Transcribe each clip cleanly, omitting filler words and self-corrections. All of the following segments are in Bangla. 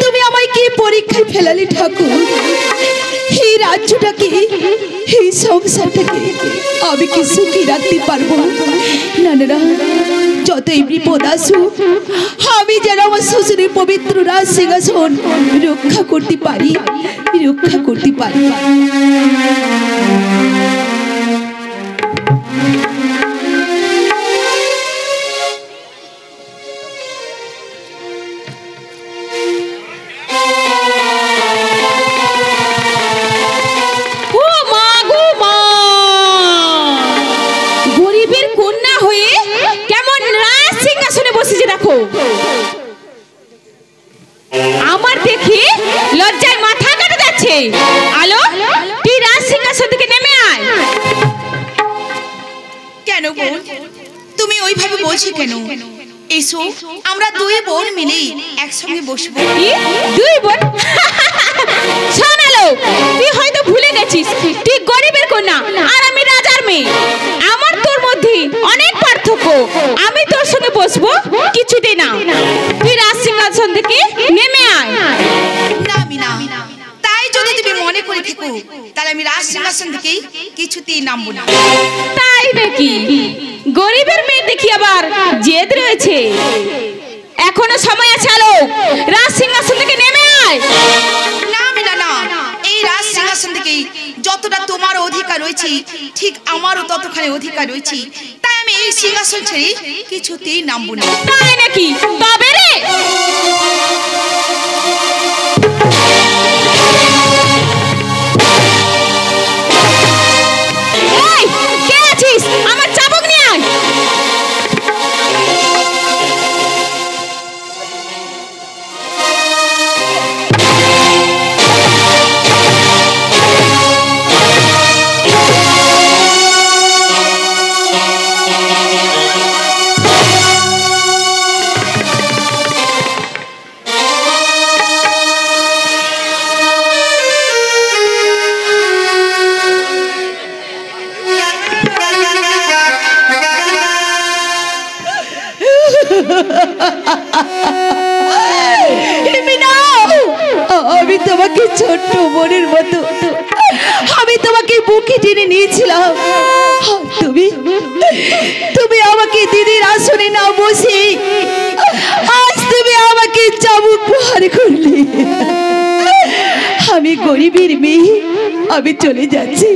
তুমি আমায় কি পরীক্ষায় ফেলালে ঠাকুর? এই রাজ্যটাকে, এই সংসারটাকে আমি কি সুখী রাখতে পারবো? না না না, যতই বিপদ আসুক আমি যেন আমার শ্বশুরের পবিত্র রাজ সিংহাসন রক্ষা করতে পারি, রক্ষা করতে পারি। আমার দেখি লজ্জায় মাথা কাটা যাচ্ছে। আলো, তুই রাজ সিংহাসন থেকে নেমে আয়। কেন বোন, তুমি ওইভাবে বলছো কেন? এসো, আমরা দুই বোন মিলে একসঙ্গে বসবো। দুই বোন? শোন আলো, তুই হয়তো ভুলে গেছিস তুই গরিবের কন্যা আর আমি রাজার মেয়ে। আমার তোর মধ্যে অনেক পার্থক্য। আমি তোর সঙ্গে বসবো কিছুতেই না। তুই রাজ সিংহাসন থেকে নেমে আয়। না মিনা, তাই যদি তুমি মনে করে থাকো তাহলে আমি রাজ সিংহাসন থেকে কিছুতেই নামবো না। তাই নাকি? গরিবের মেয়ে দেখি আবার জেদ রয়েছে। এখনো সময় আছে আলো, রাজ সিংহাসন থেকে নেমে আয়। না মিনা না, এই রাজ সিংহাসন থেকে যতটা তোমার অধিকার রয়েছে ঠিক আমারও ততখানি অধিকার রয়েছে। তাই আমি এই সিংহাসন ছেড়ে কিছুতেই নামবো না। তাই নাকি? তবে রে এই কে আছিস? আমার চাবুক নিয়ে আয়। আমি তোমাকে ছোট্ট বোনের মতো আমি তোমাকে বুকে টেনে নিয়েছিলাম। তুমি তুমি আমাকে দিদির আসনে না বসে আজ তুমি আমাকে চাবুক প্রহার করলে। আমি গরিবের মেয়ে, আমি চলে যাচ্ছি।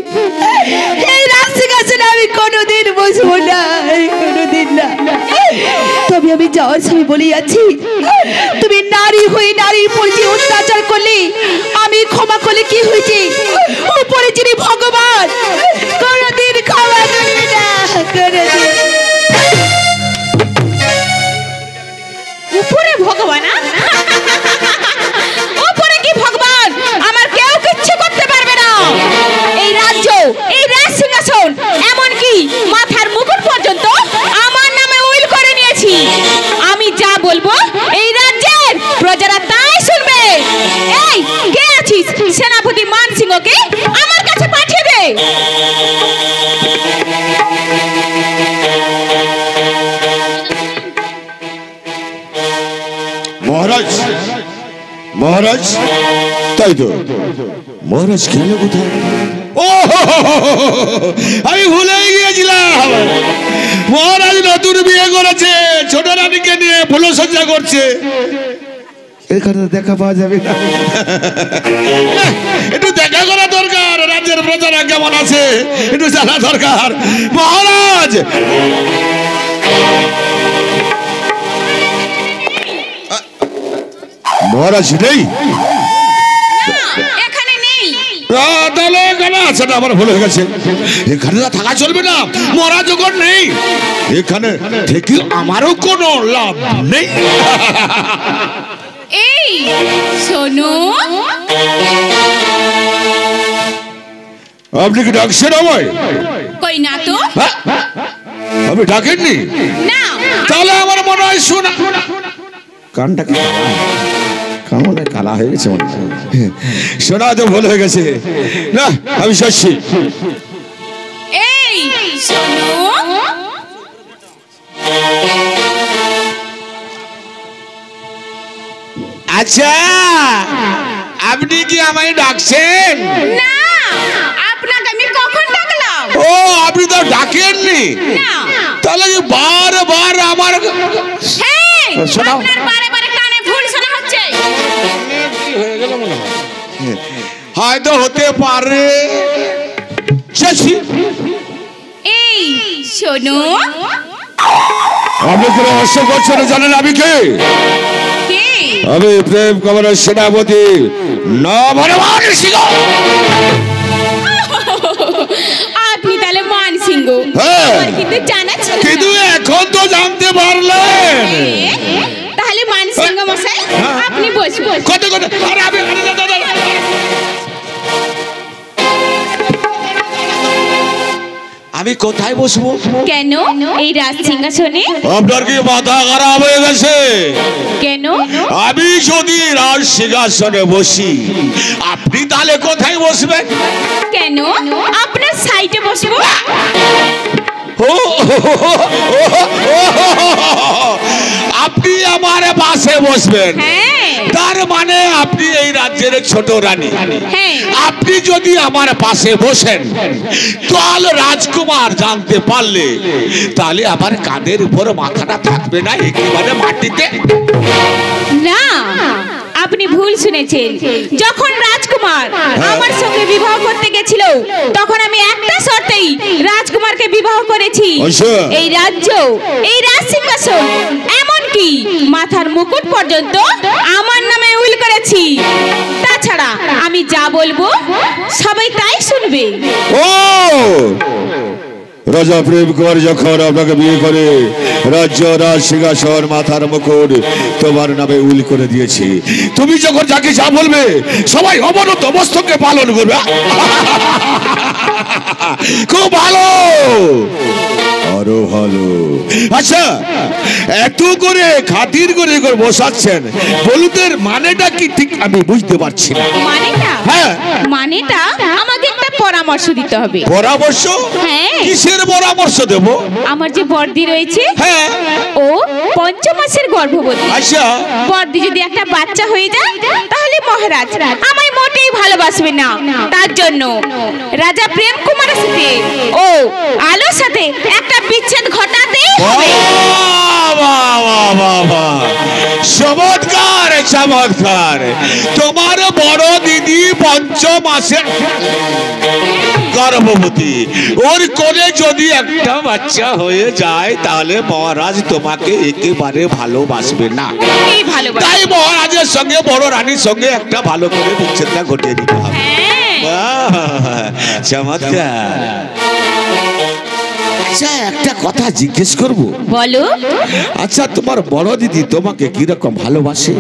এই রাজসিংহাসনে আমি কোনোদিন বসবো না, কোনোদিন না। তবে আমি যাওয়ার সময় বলে যাচ্ছি, তুমি নারী হয়ে নারীর উপর যে অত্যাচার করলে আমি ক্ষমা করলে কি হয়েছে? উপরে যিনি ভগবান, কোনোদিন ক্ষমা করবে না, কোনোদিন। উপরে ভগবান? উপরে কি ভগবান? আমার কেউ কিচ্ছু করতে পারবে না। এই রাজ্য, এই রাজ সিংহাসন, এমনকি মাথার মুকুট পর্যন্ত আমার নামে উইল করে নিয়েছি। আমি যা বলবো এই রাজ্যের প্রজারা তাই শুনবে। এই কে আছিস? সেনাপতি মান সিংহকে আমার কাছে পাঠিয়ে দে। মহারাজ, মহারাজ, তাই তো মহারাজ গেল কোথায়? ও আমি ভুলেই গিয়েছিলাম, মহারাজ নতুন বিয়ে করেছে, ছোট রানীকে নিয়ে ফুলসজ্জা করছে। এখানে দেখা পাওয়া যাবে না? একটু দেখা করা দরকার, রাজ্যের প্রজারা কেমন আছে একটু জানা দরকার। মহারাজ মহারাজ নেই, এখানে নেই। তাহলে এখানে আছে না? আমার ভুল হয়ে গেছে। এখানে থাকা চলবে না, মহারাজ যখন নেই এখানে থেকে আমারও কোনো লাভ নেই। এই শোনো, আপনি কি ডাকছেন আমায়? কই না তো। আপনি ডাকেননি? না। তাহলে আমার মনে হয় শোনা কানটা কি কামনে কালা হয়ে গেছে, শোনা তো ভুল হয়ে গেছে। না আমি যাচ্ছি। এই শোনো, আচ্ছা আপনি কি আমায় ডাকছেন? না, আপনাকে আমি কখন ডাকলাম? ও আপনি তো ডাকেননি, না। তাহলে কি বারবার আমার হ্যাঁ, শোনাও। আপনার বারে বারে কানে ভুল শোনা হচ্ছে। কি হয়ে গেল মনে হয়? হয়তো হতে পারে। শশী, এই শোনো, আপনি কি রহস্য করছেন জানেন আমি কে? কে? আমি প্রেম কমলের সেনাপতি নবরমান সিংহ। আপনি তাহলে মান সিংহ? হ্যাঁ। আমার কিন্তু জানা ছিল না। কিন্তু এখন তো জানতে পারলেন। তাহলে মান সিংহ মশাই আপনি বসুন। কত কত আরে আমি আমি কোথায় বসবো? কেন এই রাজ সিংহাসনে? আপনার কি মাথা খারাপ হয়ে গেছে? কেন? আমি যদি রাজ সিংহাসনে বসি আপনি তাহলে কোথায় বসবেন? কেন আপনার সাইডে বসবো? আপনি আমার পাশে বসবেন, হ্যাঁ। তার মানে আপনি এই রাজ্যের ছোট রানী। হ্যাঁ। আপনি যদি আমার পাশে বসেন তাহলে রাজকুমার জানতে পারলে তাহলে আমার কাঁধের উপর মাথাটা থাকবে না, একেবারে মাটিতে। না, আপনি ভুল শুনেছেন। যখন রাজকুমার আমার সঙ্গে বিবাহ করতে গেছিল তখন আমি একটা শর্তেই রাজকুমারকে বিবাহ করেছি। আচ্ছা। এই রাজ্য, এই রাজ সিংহাসন, এমনকি মাথার মুকুট পর্যন্ত আমার নামে উইল করেছি। তাছাড়া আমি যা বলবো সবাই তাই শুনবে। ও রাজা প্রেম কুমার যখন আপনাকে বিয়ে করে রাজ্য রাজ সিংহাসন মাথার মুকুট তোমার নামে উইল করে দিয়েছি, তুমি যখন যাকে যা বলবে সবাই অবনত মস্তকে পালন করবে। খুব ভালো, আরো ভালো। আচ্ছা এত করে খাতির করে বসাচ্ছেন, বলুদের মানেটা কি ঠিক আমি বুঝতে পারছি না। মানেটা? হ্যাঁ। মানেটা আমাকে একটা পরামর্শ দিতে হবে। পরামর্শ? হ্যাঁ। কিসের পরামর্শ দেব? আমার যে বর্দি রয়েছে, হ্যাঁ। ও ৫ মাসের গর্ভবতী। আচ্ছা। বর্দি যদি একটা বাচ্চা হয়ে যায় তাহলে মহারাজ আমায় মোটেই ভালোবাসবে না। তার জন্য রাজা প্রেম কুমারের সাথে ও আলোর সাথে একটা বিচ্ছেদ ঘটাতেই হবে। চমৎকার চমৎকার। তোমার বড় দিদি ৫ মাসে গর্ভবতী, ওর কোলে যদি একটা বাচ্চা হয়ে যায় তাহলে মহারাজ তোমাকে একেবারে ভালোবাসবে না। এই ভালোবাসা। তাই মহারাজের সঙ্গে বড় রানীর সঙ্গে একটা ভালো করে বিচ্ছেদটা ঘটিয়ে দিতে হবে। বাহ, চমৎকার। আচ্ছা একটা কথা জিজ্ঞেস করব? বলো। আচ্ছা তোমার বড় দিদি তোমাকে কিরকম ভালোবাসে?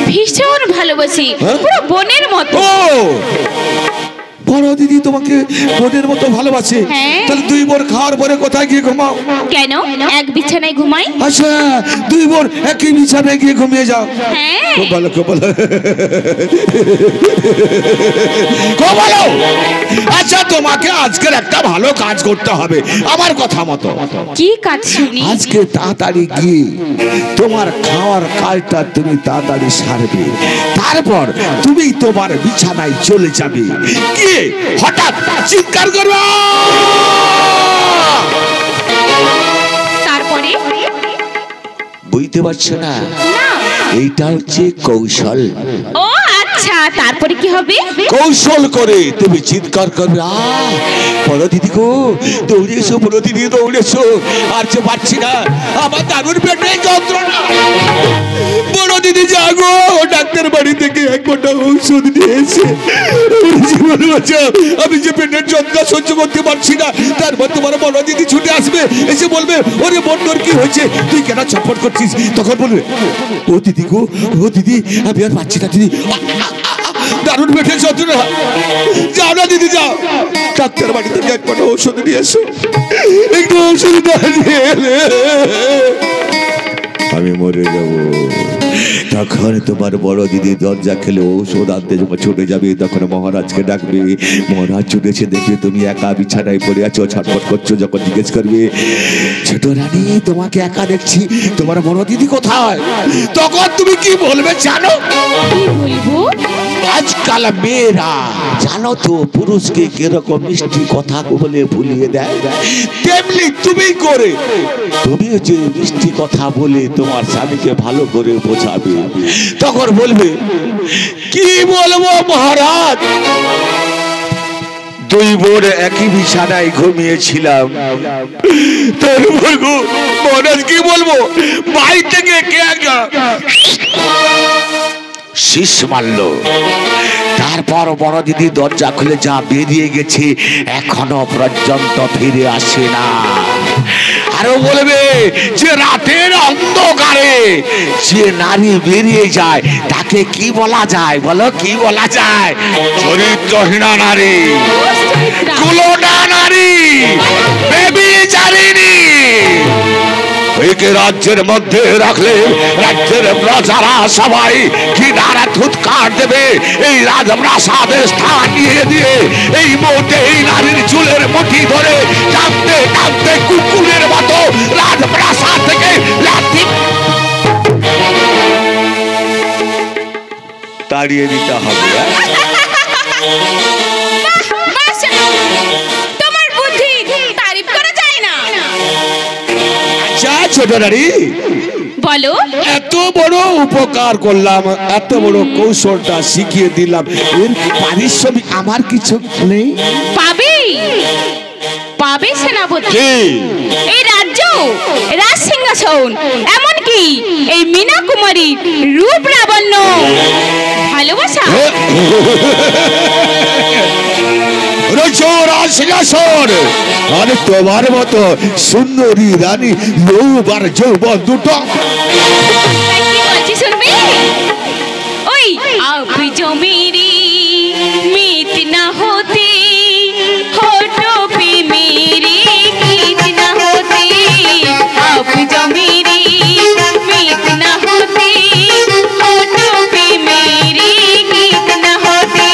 ভীষণ ভালোবাসি, হ্যাঁ? পুরো বোনের মতো। ও বড় দিদি তোমাকে বোনের মতো ভালোবাসে? হ্যাঁ। তাহলে 2 বোন খাওয়ার পরে কোথায় গিয়ে ঘুমাও? কেন এক বিছানায় ঘুমাই? আচ্ছা 2 বোন একই বিছানায় গিয়ে ঘুমিয়ে যাও? হ্যাঁ। খুব ভালো খুব ভালো খুব ভালো। আচ্ছা তোমাকে আজকের একটা ভালো কাজ করতে হবে আমার কথা মতো। কি কাজ শুনি? আজকে তাড়াতাড়ি গিয়ে তোমার খাওয়ার কাজটা তুমি তাড়াতাড়ি সারবে, তারপর তুমি তোমার বিছানায় চলে যাবে, গিয়ে হঠাৎ চিৎকার করবে। তারপরে? বুঝতে পারছো না? না। এইটা হচ্ছে কৌশল। ও আচ্ছা, তারপরে কি হবে? কৌশল করে তুমি চিৎকার করবে, বড় দিদি গো দৌড়ে এসো, বড় দিদি দৌড়ে এসো, আর যে পারছি না, আমার দারুণ পেটে যন্ত্রণা। বড় দিদি জাগো, ডাক্তার বাড়ি থেকে 1 ঘন্টা ঔষধ নিয়ে এসে জীবন বাঁচাও, আমি যে পেটের যন্ত্রণা সহ্য করতে পারছি না। তারপর তোমার বড় দিদি ছুটে আসবে, এসে বলবে ওরে বন্ধুর কি হয়েছে, তুই কেন ছটফট করছিস? তখন বলবে ও দিদি গো, ও দিদি আমি আর পাচ্ছি না দিদি, দারুণ পেটের যন্ত্রণা। যাও না দিদি যাও, ডাক্তার বাড়ি থেকে 1 ঘন্টা ঔষধ নিয়ে এসো, একটু ঔষধ নিয়ে এলে আমি মরে যাব। তখন তোমার বড় দিদি দরজা খেলে ঔষধ আনতে যখন ছুটে যাবে, তখন মহারাজকে ডাকবে। মহারাজ ছুটেছে দেখবে তুমি একা বিছানায় পড়ে আছো, ছটফট করছো। যখন জিজ্ঞেস করবে ছোট রানী তোমাকে একা দেখছি, তোমার বড় দিদি কোথায়, তখন তুমি কি বলবে জানো? আজকাল মেয়েরা জানো তো পুরুষকে কিরকম মিষ্টি কথা বলে ভুলিয়ে দেয়, তেমনি তুমি করে তুমি যে মিষ্টি কথা বলে তোমার স্বামীকে ভালো করে বোঝাবে, তখন বলবে কি বলবো মহারাজ, দুই বোন একই বিছানায় ঘুমিয়েছিলাম, তোর মহারাজ কি বলবো, বাইরে থেকে কে একটা শীষ মারলো, তারপর বড় দিদি দরজা খুলে যা বেরিয়ে গেছে এখনো পর্যন্ত ফিরে আসে না। আরো বলবে যে রাতের অন্ধকারে যে নারী বেরিয়ে যায় তাকে কি বলা যায়, বলো কি বলা যায়, চরিত্রহীনা নারী, কুলোনা নারী, বেবিচারিণী। একে রাজ্যের মধ্যে রাখলে রাজ্যের প্রজারা সবাই কি দ্বারা থুতকার দেবে, এই রাজপ্রাসাদে স্থান নিয়ে দিয়ে এই মুহূর্তে এই নারীর চুলের মুঠি ধরে টানতে টানতে কুকুরের মতো রাজপ্রাসাদ থেকে লাথি তাড়িয়ে দিতে হবে। তোমার বুদ্ধি তারিফ করা যায় না। ছোট নারী বলো, এত বড় উপকার করলাম, এত বড় কৌশলটা শিখিয়ে দিলাম, এর পারিশ্রমিক আমার কিছু নেই? পাবে পাবে সেনাপতি, এই রাজ্য, রাজ সিংহাসন, এমনকি এই মীনা কুমারী রূপ লাবণ্য, ভালোবাসা, সিংহাসন আর তোমার মতো সুন্দরী রানী যৌবন যৌবন দুটো। কি বলছি শুনবি? ওই আবি জমিরি মিত না হতে হোটো পে মেরি গীত না হতে, আবি জমিরি মিত না হতে হোটো পে মেরি গীত না হতে।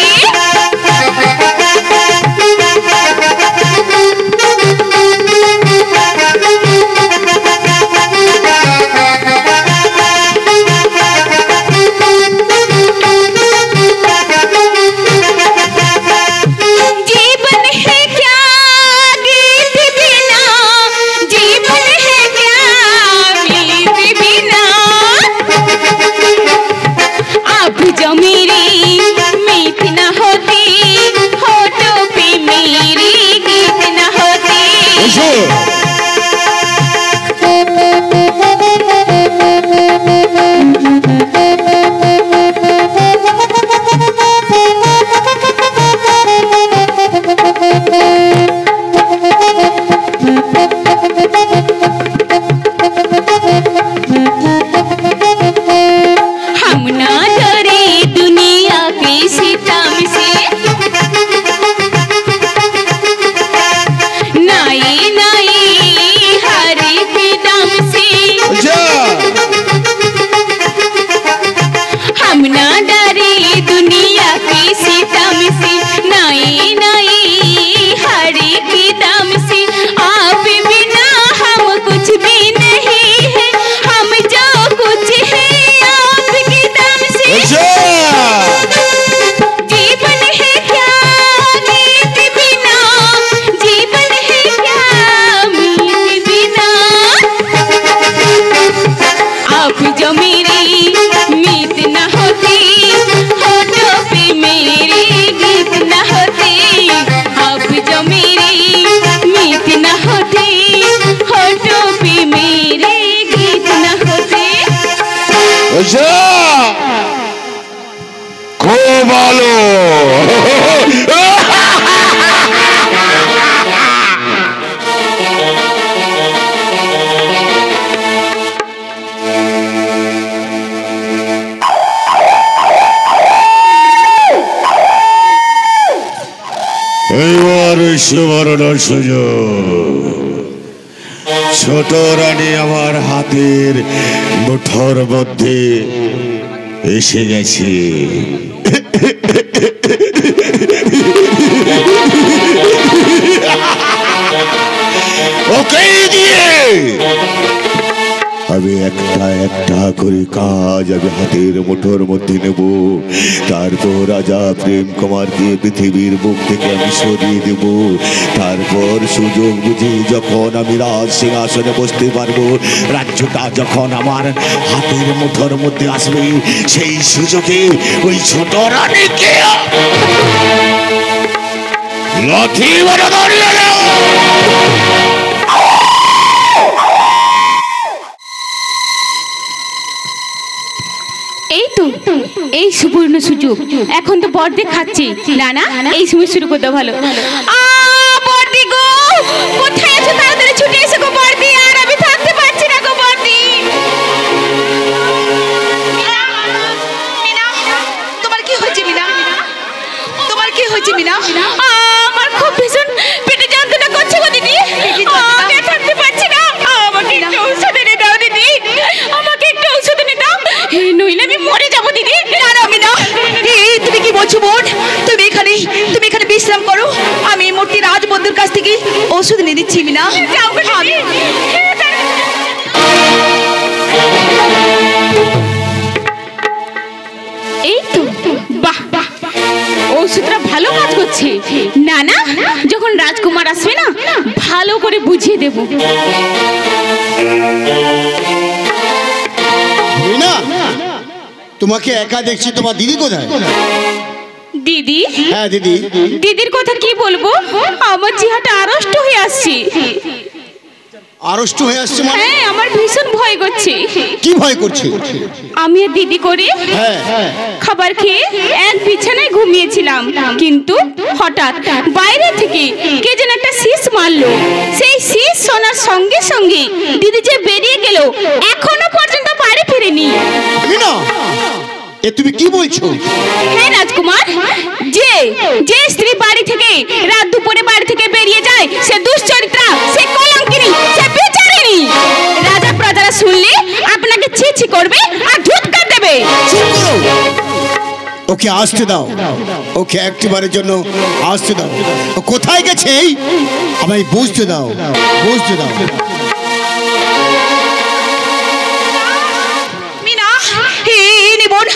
খুব ভালো, এইবার সুবর্ণ সুযোগ, ছোট রানী আমার হাতের মুঠোর মধ্যে এসে গেছে। ওকে দিয়ে আমি একটা একটা করে কাজ আমি হাতের মুঠোর মধ্যে নেব, তারপর রাজা প্রেম কুমারকে পৃথিবীর মুখ থেকে আমি সরিয়ে দেব। তারপর সুযোগ বুঝে যখন আমি রাজ সিংহাসনে বসতে পারবো, রাজ্যটা যখন আমার হাতের মুঠোর মধ্যে আসবে, সেই সুযোগে ওই ছোট রানীকে লাঠি মেরে ধরিয়ে দেব। এই তো এই সুবর্ণ সুযোগ, এখন তো বর্দি খাচ্ছি না, না এই সময় শুরু করতে ভালো। বর্দি গো, কোথায় আছো? তাড়াতাড়ি ছুটে এসো গো বর্দি, আর আমি থাকতে পারছি না গো বর্দি। তোমার কি হয়েছে মিনা? তোমার কি হয়েছে মিনা? আমার খুব ভীষণ পেটে যন্ত্রণা করছে গো দিদি, আমি থাকতে পারছি না। আমাকে একটু ঔষধ এনে দাও দিদি, আমাকে একটু ঔষধ এনে দাও, নইলে আমি মরে যাবো দিদি। না মিনা, তুমি কি বলছো বোন? তুমি এখানে বিশ্রাম করো, আমি মূর্তি রাজবন্ধুর কাছ থেকে ওষুধ এনে দিচ্ছি মিনা। যাও গো দিদি। এই তো, বাহ বাহ, ওষুধটা ভালো কাজ করছে। না না, যখন রাজকুমার আসবে না, ভালো করে বুঝিয়ে দেব। না, তোমাকে একা দেখছি, তোমার দিদি কোথায়? দিদি? হ্যাঁ দিদি। দিদির কথা কি বলবো, আমার জিহাটা আড়ষ্ট হয়ে আসছে। আড়ষ্ট হয়ে আসছে মানে? হ্যাঁ, আমার ভীষণ ভয় করছে। কি ভয় করছে? আমি আর দিদি করে খাবার খেয়ে এক বিছানায় ঘুমিয়েছিলাম, কিন্তু হঠাৎ বাইরে থেকে কে যেন একটা শীষ মারলো। সেই শীষ শোনার সঙ্গে সঙ্গে দিদি যে বেরিয়ে গেল, এখনো পর্যন্ত বাড়ি ফিরেনি। মিনা, এ তুমি কি বলছো? হ্যাঁ রাজকুমার, যে স্ত্রী বাড়ি থেকে রাত দুপুরে বাড়ি থেকে বেরিয়ে যায়, সে দুশ্চরিত্রা, সে কলঙ্কিনী, সে বিচারিণী। রাজা প্রজারা শুনলে আপনাকে ছি ছি করবে আর ধুৎকার দেবে। চুপ করো, ওকে আসতে দাও, ওকে একটিবারের জন্য আসতে দাও। ও কোথায় গেছে আমায় বুঝতে দাও, বুঝতে দাও। মিনা, নে বোন,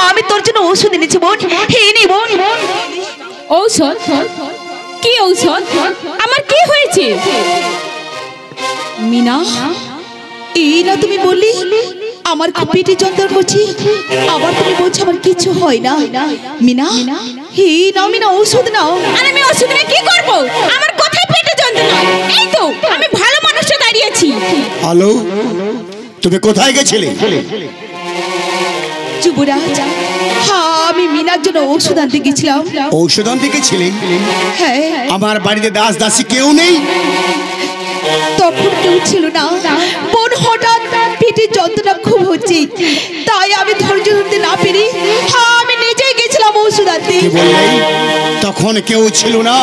আমি তোর জন্য ওষুধ এনেছি বোন। নে বোন। ঔষধ? কি ঔষধ? আমার কি হয়েছে? মিনা, এই না তুমি বললি আমার খুব পেটে যন্ত্রণা করছে, আবার তুমি বলছো আমার কিছু হয় না। মিনা, নাও মিনা, ওষুধ নাও। আর আমি ওষুধ নিয়ে কি করব? আমার কোথায় পেটে যন্ত্রণা? এই তো আমি ভালো মানুষটা দাঁড়িয়েছি। হ্যালো, তুমি কোথায় গেছিলে? যুবরাজ, আমি মিনার জন্য ওষুধ আনতে গেছিলাম। ঔষধ আনতে গেছিলে? হ্যাঁ। আমার বাড়িতে দাস দাসী কেউ নেই? তখন কেউ ছিল না বোন, হঠাৎ পেটে যন্ত্রণা খুব হচ্ছে, তাই আমি ধৈর্য ধরতে না পেরে আমি নিজেই গেছিলাম ওষুধ আনতে। কি বললে? তখন কেউ ছিল না,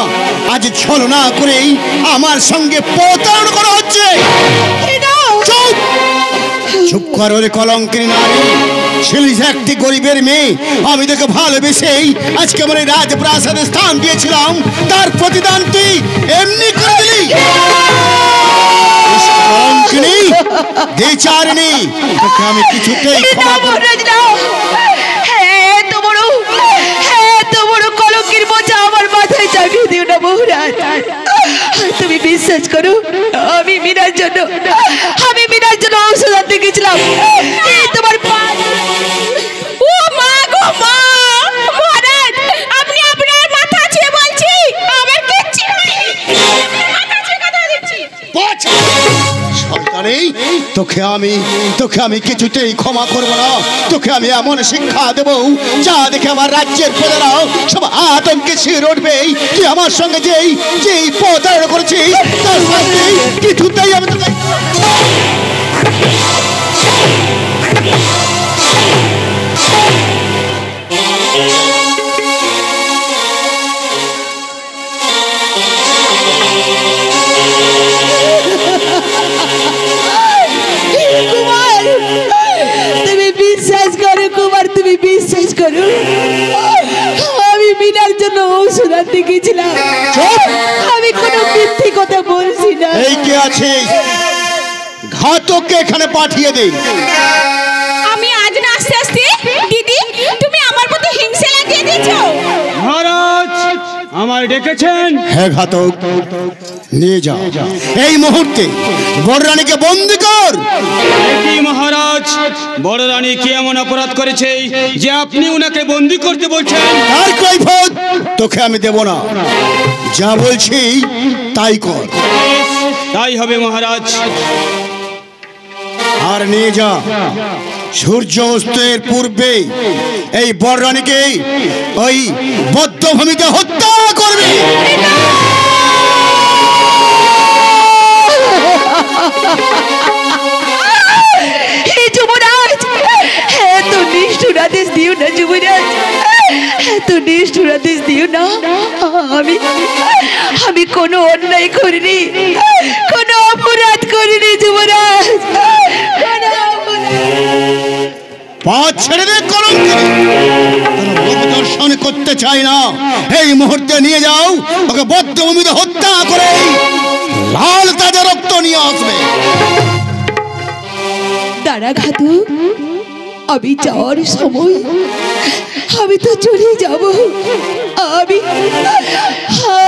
আজ ছলনা করেই আমার সঙ্গে প্রতারণা করা হচ্ছে। চুপ চুপ করো রে কলঙ্কিনী নারী, ছেলে একটি গরিবের মেয়ে, আমি তোকে ভালোবেসেই আজকে আমার এই রাজপ্রাসাদে স্থান দিয়েছিলাম, তার প্রতিদান তুই এমনি করে দিলি। কলঙ্কিনী, বিচারিণী, তোকে আমি কিছুতেই ক্ষমা করব না। হ্যাঁ, তো বড় কলঙ্কের বোঝা আমার মাথায় চাপিয়ে দিও না মহারাজ। তুমি বিশ্বাস করো, আমি মিনার জন্য ঔষধ আনতে গেছিলাম। তোমার ও মা গো মা, মহারাজ আপনি আপনার মাথা ছুঁয়ে বলছি, আমার কিচ্ছু হয়নি, মাথা ছুঁয়ে কথা দিচ্ছি। শয়তানি, তোকে আমি কিছুতেই ক্ষমা করব না। তোকে আমি এমন শিক্ষা দেব যা দেখে আমার রাজ্যের প্রজারাও সব আতঙ্কে শির উঠবে। তুই আমার সঙ্গে যেই প্রতারণা করেছিস, তার শাস্তি কিছুতেই আমি তোকে। তুমি বিশ্বাস করো কুমার, তুমি বিশ্বাস করো, আমি মিনার জন্য ঔষধ আনতে গেছিলাম। আমি কোনো মিথ্যে কথা বলছি না। এই কে আছিস? ঘাতককে এখানে পাঠিয়ে দে। আমি আজ না আস্তে আস্তে দিদি তুমি আমার প্রতি হিংসা লাগিয়ে দিয়েছো। মহারাজ আমায় ডেকেছেন? হ্যাঁ ঘাতক, নিয়ে যা এই মুহূর্তে বড় রানীকে বন্দি কর। কি মহারাজ, বড় রানী কি এমন অপরাধ করেছে যে আপনি উনাকে বন্দি করতে বলছেন? তার কৈফিয়ত তোকে আমি দেব না, যা বলছি তাই কর। তাই হবে মহারাজ। আর নিয়ে যা, সূর্য অস্তের পূর্বে এই বড় রানীকে ওই বদ্ধভূমিতে হত্যা করবি। যুবরাজ, এত নিষ্ঠুর আদেশ দিও না যুবরাজ, এত নিষ্ঠুর আদেশ দিও না। আমি কোনো অন্যায় করিনি, কোনো অপরাধ করিনি যুবরাজ। পা ছেড়ে দে কলঙ্কিনী, দর্শন করতে চাই না। এই মুহূর্তে নিয়ে যাও ওকে বদ্ধভূমিতে হত্যা করে লাল তাজা রক্ত নিয়ে আসবে। দাঁড়া ঘাতু, আমি যাওয়ার সময় আমি তো চলে যাব।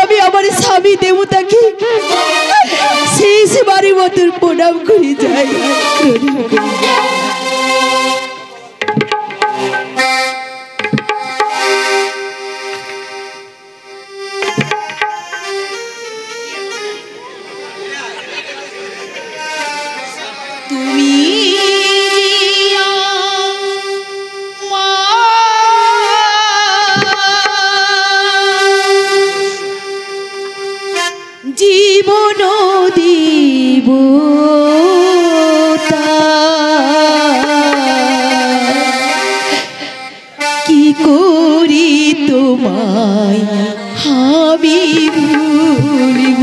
আমি আমার স্বামী দেবতাকে শেষবারের মতন প্রণাম করে যাই। জীবন দিব কি করি তোমায় আমি ভুলিব।